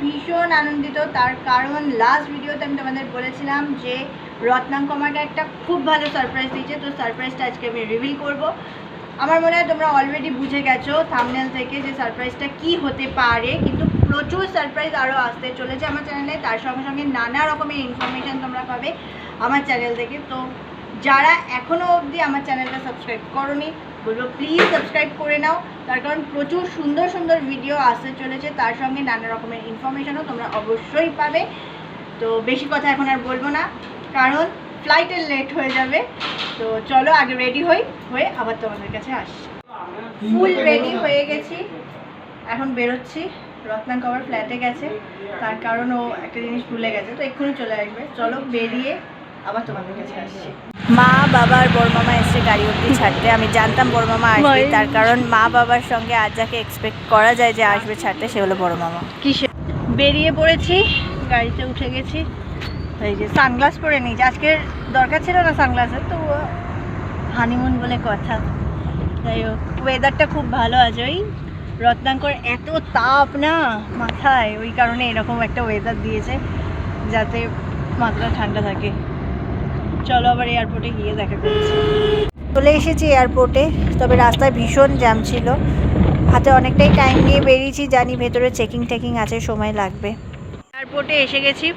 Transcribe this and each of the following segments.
ভীষণ আনন্দিত, তার কারণ লাস্ট ভিডিওতে আমি তোমাদের বলেছিলাম যে রত্নাঙ্ক আমাকে একটা খুব ভালো সারপ্রাইজ দিয়েছে। তো সারপ্রাইজটা আজকে আমি রিভিল করব। আমার মনে হয় তোমরা অলরেডি বুঝে গেছো থাম্বনেল থেকে যে সারপ্রাইজটা কি হতে পারে, কিন্তু প্রচুর সারপ্রাইজ আরও আসতে চলেছে আমার চ্যানেলে। তার সঙ্গে সঙ্গে নানা রকমের ইনফরমেশান তোমরা পাবে আমার চ্যানেল থেকে। তো যারা এখনও অবধি আমার চ্যানেলটা সাবস্ক্রাইব করোনি বলবো প্লিজ সাবস্ক্রাইব করে নাও, তার কারণ প্রচুর সুন্দর সুন্দর ভিডিও আসতে চলেছে, তার সঙ্গে নানা রকমের ইনফরমেশানও তোমরা অবশ্যই পাবে। তো বেশি কথা এখন আর বলবো না, কারণ ফ্লাইটের লেট হয়ে যাবে। তো চলো আগে রেডি হয়ে আবার তোমাদের কাছে আসি। ফুল রেডি হয়ে গেছি, এখন বেরোচ্ছি। রত্নাঙ্ক আবার ফ্ল্যাটে গেছে, তার কারণ ও একটা জিনিস ভুলে গেছে, তো এক্ষুনি চলে আসবে। চলো বেরিয়ে আবার তোমাদের কাছে আসছি। মা বাবা আর বড়মামা এসে গাড়ি অবধি ছাড়তে। আমি জানতাম বড়মামা আসবে, তার কারণ মা বাবার সঙ্গে আজ যাকে এক্সপেক্ট করা যায় যে আসবে ছাড়তে, সে হলো বড়মামা। কিসে বেরিয়ে পড়েছি, গাড়িতে উঠে গেছি। এই যে সানগ্লাস পরে নিয়েছি, আজকের দরকার ছিল না সানগ্লাসের, তো হানিমুন বলে কথা। যাই হোক, ওয়েদারটা খুব ভালো আছে। ওই রত্নাঙ্কর এত তাপ না মাথায়, ওই কারণে এরকম একটা ওয়েদার দিয়েছে যাতে মাথাটা ঠান্ডা থাকে। চলো আবার এয়ারপোর্টে গিয়ে দেখা করছি। চলে এসেছি এয়ারপোর্টে, তবে রাস্তায় ভীষণ জ্যাম ছিল। হাতে অনেকটাই টাইম নিয়ে বেরিয়েছি, জানি ভেতরে চেকিং আছে, সময় লাগবে। এয়ারপোর্টে এসে গেছি,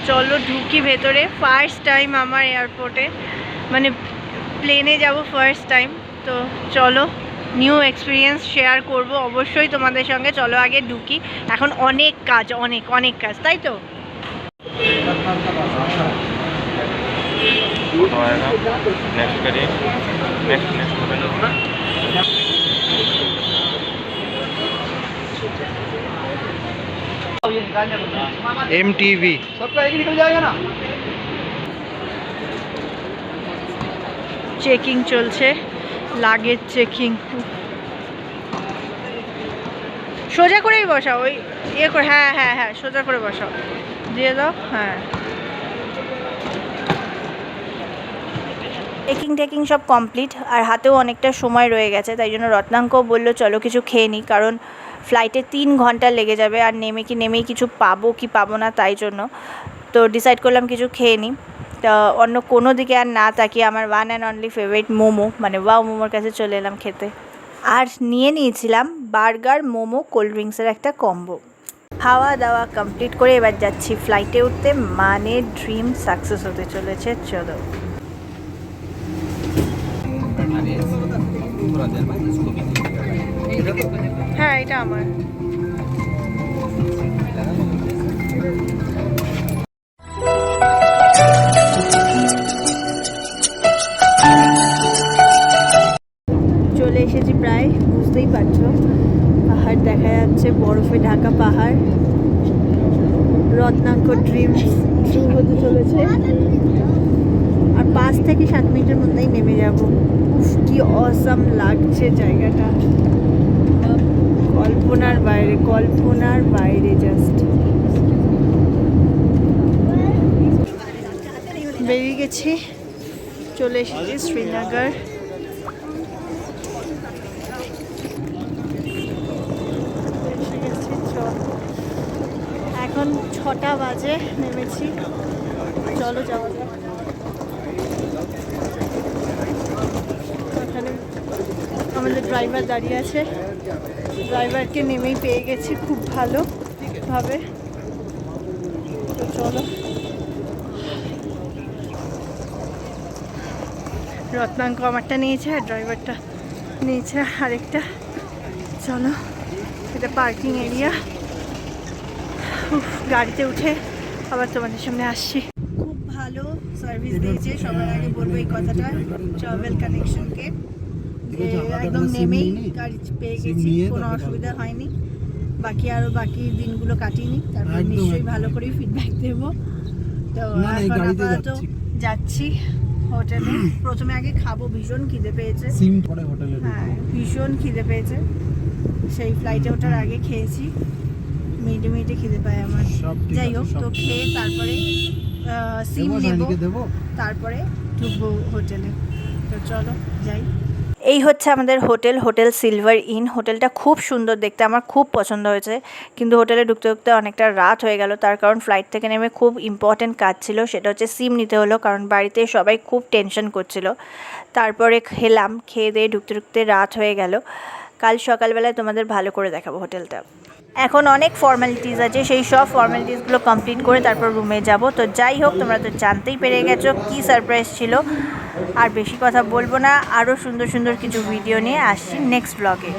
চলো ঢুকি ভেতরে। ফার্স্ট টাইম আমার এয়ারপোর্টে, মানে প্লেনে যাব ফার্স্ট টাইম। তো চলো নিউ এক্সপিরিয়েন্স শেয়ার করব অবশ্যই তোমাদের সঙ্গে। চলো আগে ঢুকি, এখন অনেক কাজ, অনেক কাজ, তাই তো। MTV सबका एक ही निकल जाएगा ना। চেকিং চলছে, লাগেজ চেকিং। সোজা করেই বসাও, ওই ইয়ে করে, হ্যাঁ সোজা করে বসাও, দিয়ে দাও। হ্যাঁ, চেকিং সব কমপ্লিট, আর হাতেও অনেকটা সময় রয়ে গেছে। তাই জন্য রত্নাঙ্কও বললো চলো কিছু খেয়ে নিই, কারণ ফ্লাইটে 3 ঘন্টা লেগে যাবে, আর নেমেই কিছু পাবো কি পাবো না, তাই জন্য তো ডিসাইড করলাম কিছু খেয়ে নিই। তা অন্য কোনো দিকে আর না তাকিয়ে আমার one and only favourite momo, মানে ওয়াও মোমোর কাছে চলে এলাম খেতে। আর নিয়ে নিয়েছিলাম বার্গার, মোমো, কোল্ড ড্রিঙ্কসের একটা কম্বো। খাওয়া দাওয়া কমপ্লিট করে এবার যাচ্ছি ফ্লাইটে উঠতে, মানে ড্রিম সাকসেস হতে চলেছে। চলো। হ্যাঁ, এটা আমার। চলে এসেছি প্রায়, বুঝতেই পারছো পাহাড় দেখা যাচ্ছে, বরফে ঢাকা পাহাড়। রত্নাঙ্ক ড্রিম ট্রু হতে চলেছে, আর 5 থেকে 7 মিনিটের মধ্যেই নেমে যাব। উফ, কি অসাম লাগছে জায়গাটা, কল্পনার বাইরে জাস্ট। বেরিয়ে গেছি, চলে এসেছি শ্রীনগর। এখন 6টা বাজে, নেমেছি, চলো যাওয়া যাক। এখানে আমাদের ড্রাইভার দাঁড়িয়ে আছে, ড্রাইভারকে নেমেই পেয়ে গেছি খুব ভালোভাবে। তো চলো, রত্নাঙ্ক আমারটা নিয়েছে আর ড্রাইভারটা নিয়েছে আরেকটা। চলো, এটা পার্কিং এরিয়া। গাড়িতে উঠে আবার তোমাদের সামনে আসছি। খুব ভালো সার্ভিস দিয়েছে, সবার আগে বলবো এই কথাটা ট্রাভেল কানেকশনকে, যে একদম নেমেই গাড়ি পেয়ে গেছি, কোনো অসুবিধা হয়নি। বাকি দিনগুলো কাটিনি, তারপর নিশ্চয়ই ভালো করেই ফিডব্যাক দেবো। তো এখন আপাতত যাচ্ছি হোটেলে। প্রথমে আগে খাবো, ভীষণ খিদে পেয়েছে। হ্যাঁ, ভীষণ খিদে পেয়েছে, সেই ফ্লাইটে ওঠার আগে খেয়েছি, মিনিটে খিদে পায় আমার। যাই হোক, তো খেয়ে তারপরে সিম নেব, তারপরে ঢুকবো হোটেলে। তো চলো যাই। এই হচ্ছে আমাদের হোটেল সিলভার ইন। হোটেলটা খুব সুন্দর দেখতে, আমার খুব পছন্দ হয়েছে। কিন্তু হোটেলে ঢুকতে ঢুকতে অনেকটা রাত হয়ে গেল, তার কারণ ফ্লাইট থেকে নেমে খুব ইম্পর্টেন্ট কাজ ছিল, সেটা হচ্ছে সিম নিতে হলো, কারণ বাড়িতে সবাই খুব টেনশন করছিল। তারপরে খেলাম, খেয়ে দিয়ে ঢুকতে ঢুকতে রাত হয়ে গেল। কাল সকালবেলায় তোমাদের ভালো করে দেখাবো হোটেলটা। এখন অনেক ফর্মালিটিস আছে, সেই সব ফর্মালিটিসগুলো কমপ্লিট করে তারপর রুমে যাব। তো যাই হোক, তোমরা তো জানতেই পেরে গেছো কী সারপ্রাইজ ছিল। আর বেশি কথা বলবো না, আরও সুন্দর সুন্দর কিছু ভিডিও নিয়ে আসছি নেক্সট ব্লগে।